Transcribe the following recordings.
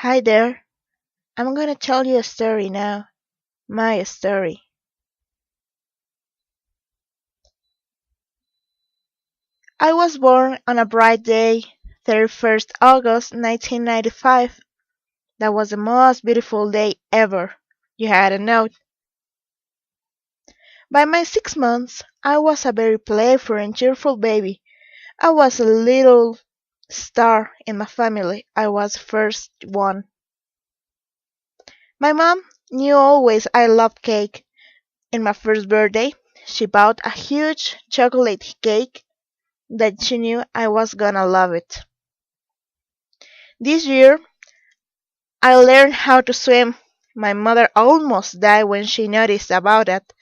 Hi there. I'm gonna tell you a story now. My story. I was born on a bright day, 31st August 1995. That was the most beautiful day ever. You had a note. By my 6 months, I was a very playful and cheerful baby. I was a little star in my family. I was first one. My mom knew always I loved cake. In my first birthday, she bought a huge chocolate cake that she knew I was gonna love it. This year, I learned how to swim. My mother almost died when she noticed about it.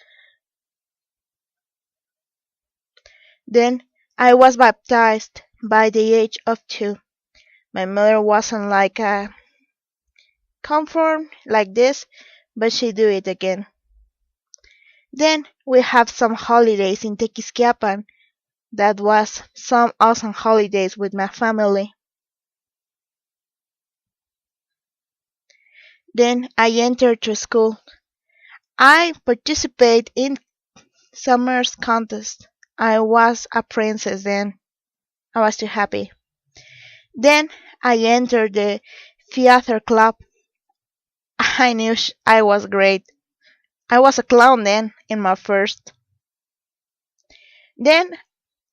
Then I was baptized by the age of 2. My mother wasn't like a conform like this, but she do it again. Then we have some holidays in Tequisquiapan. That was some awesome holidays with my family. Then I entered to school. I participate in summer's contest. I was a princess then. I was too happy. Then I entered the theater club. I knew I was great. I was a clown then in my first. Then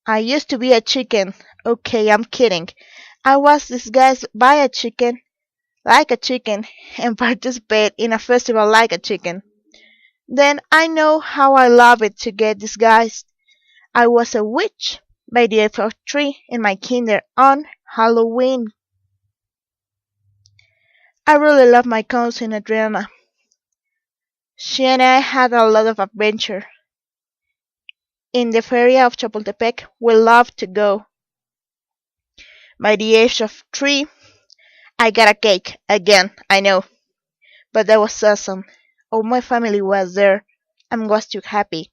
I used to be a chicken. Okay, I'm kidding. I was disguised by a chicken, like a chicken, and participate in a festival like a chicken. Then I know how I love it to get disguised. I was a witch by the age of 3 in my kinder on Halloween. I really love my cousin Adriana. She and I had a lot of adventure. In the feria of Chapultepec, we loved to go. By the age of 3, I got a cake. Again, I know. But that was awesome. All my family was there and was too happy.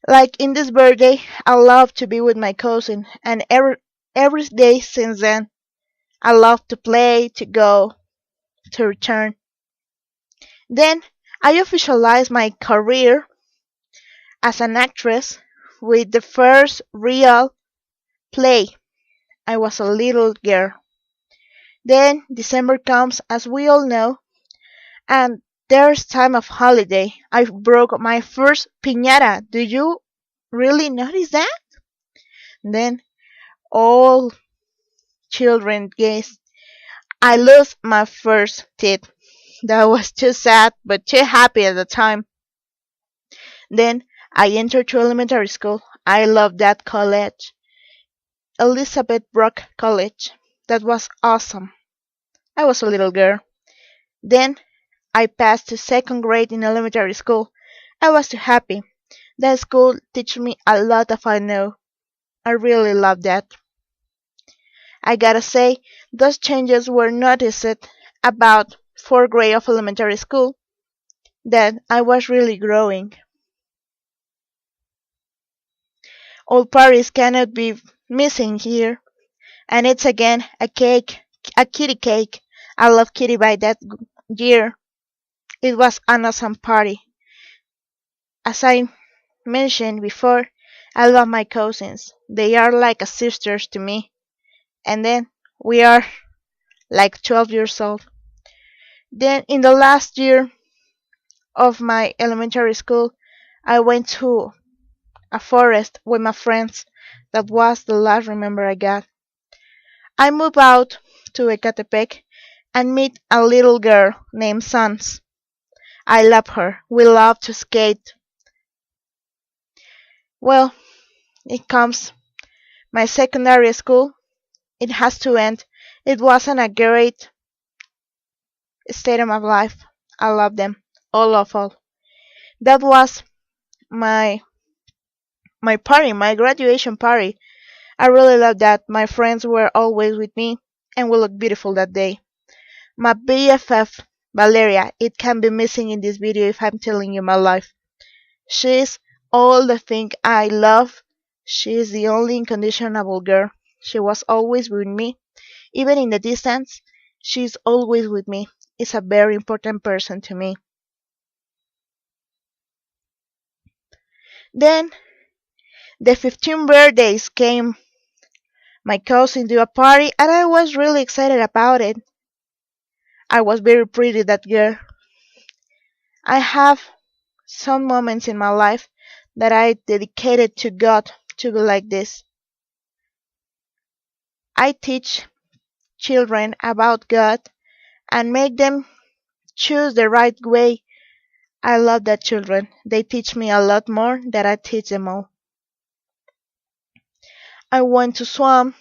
Like in this birthday, I love to be with my cousin, and every day since then, I love to play, to go, to return. Then I officialized my career as an actress with the first real play. I was a little girl. Then December comes, as we all know, and there's time of holiday. I broke my first piñata. Do you really notice that? Then all children guessed I lost my first teeth. That was too sad, but too happy at the time. Then I entered to elementary school. I loved that college. Elizabeth Brock College. That was awesome. I was a little girl. Then I passed to second grade in elementary school. I was too happy. That school teach me a lot of I know. I really loved that. I gotta say, those changes were noticed about fourth grade of elementary school. Then I was really growing. All parties cannot be missing here. And it's again a cake, a kitty cake. I love kitty by that year. It was an awesome party. As I mentioned before, I love my cousins. They are like a sisters to me. And then we are like 12 years old. Then in the last year of my elementary school, I went to a forest with my friends. That was the last remember I got. I moved out to Ecatepec and meet a little girl named Sans. I love her. We love to skate. Well, it comes my secondary school. It has to end. It wasn't a great state of my life. I love them. All of all. That was my party, my graduation party. I really love that. My friends were always with me and we looked beautiful that day. My BFF, Valeria, it can be missing in this video if I'm telling you my life. She's all the thing I love. She is the only unconditional girl. She was always with me, even in the distance. She's always with me. Is a very important person to me. Then the 15 birthdays came. My cousin threw a party and I was really excited about it. I was very pretty that girl. I have some moments in my life that I dedicated to God to be like this. I teach children about God and make them choose the right way. I love that children. They teach me a lot more than I teach them all. I went to swim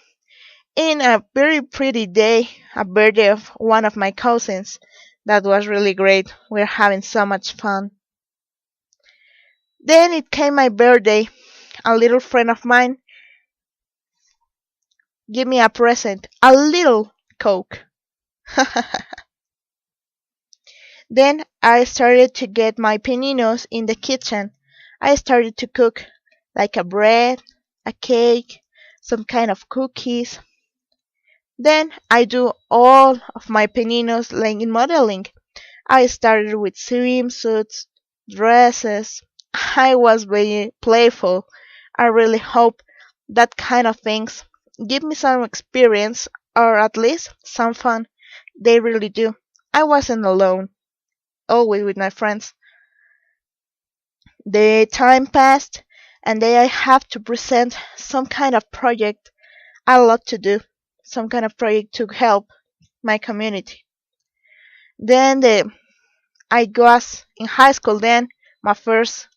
in a very pretty day, a birthday of one of my cousins. That was really great. We're having so much fun. Then it came my birthday. A little friend of mine gave me a present, a little Coke. Then I started to get my pininos in the kitchen. I started to cook like a bread, a cake, some kind of cookies. Then I do all of my pininos like in modeling. I started with swimsuits, dresses. I was very playful. I really hope that kind of things give me some experience or at least some fun. They really do. I wasn't alone, always with my friends. The time passed, and then I have to present some kind of project I love to do, some kind of project to help my community. Then I was in high school. Then my first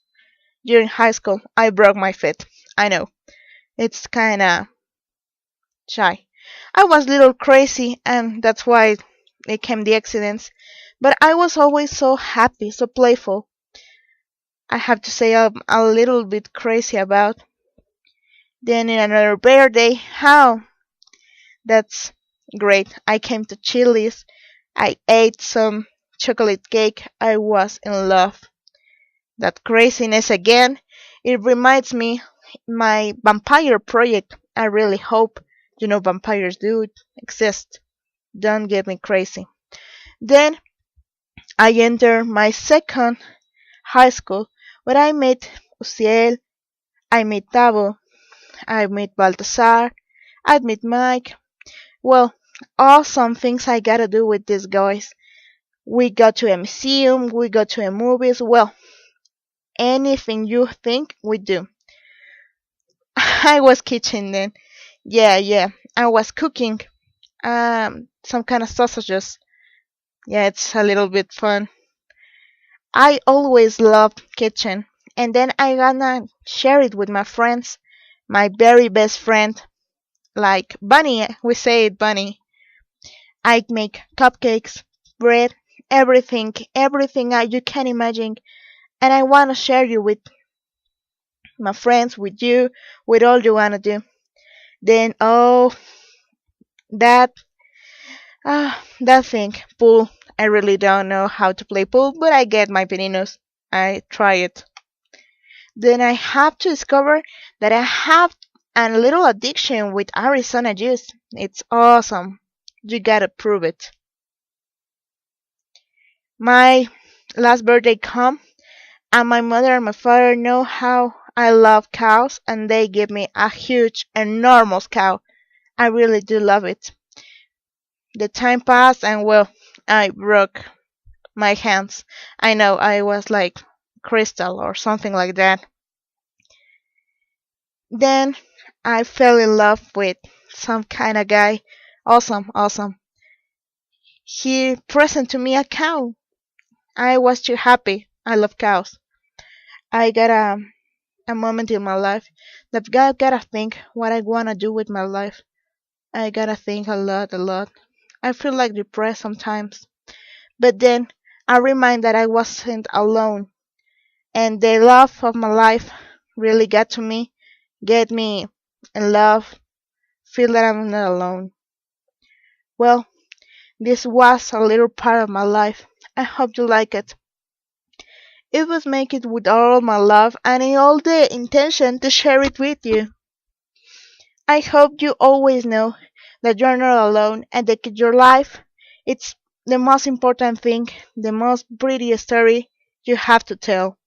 year in high school, I broke my foot. I know it's kind of shy. I was a little crazy, and that's why it came the accidents. But I was always so happy, so playful. I have to say I'm a little bit crazy about. Then in another birthday, how? That's great. I came to Chili's. I ate some chocolate cake. I was in love. That craziness again. It reminds me my vampire project. I really hope vampires do exist. Don't get me crazy. Then I enter my second high school where I met Uciel, I met Tavo, I met Baltasar, I met Mike. Well, awesome things I gotta do with these guys. We go to a museum, we go to a movies. Well, anything you think we do. I was kitchen then. Yeah. I was cooking some kind of sausages. Yeah, it's a little bit fun. I always loved kitchen. And then I gonna share it with my friends, my very best friend, like Bunny. We say it, Bunny. I make cupcakes, bread, everything you can imagine, and I wanna share you with my friends, with you, with all you wanna do. Then that that thing, pool. I really don't know how to play pool, but I get my pininos. I try it. Then I have to discover that I have a little addiction with Arizona juice. It's awesome. You gotta prove it. My last birthday come, and my mother and my father know how I love cows, and they give me a huge, enormous cow. I really do love it. The time passed, and well, I broke my hands. I know I was like crystal or something like that. Then I fell in love with some kind of guy. Awesome. He presented to me a cow. I was too happy. I love cows. I got a moment in my life that God gotta think what I wanna do with my life. I gotta think a lot. I feel like depressed sometimes. But then I remind that I wasn't alone, and the love of my life really got to me, get me in love, feel that I'm not alone. Well, this was a little part of my life. I hope you like it. It was make it with all my love and in all the intention to share it with you. I hope you always know that you're not alone and that your life It's the most important thing, the most pretty story you have to tell.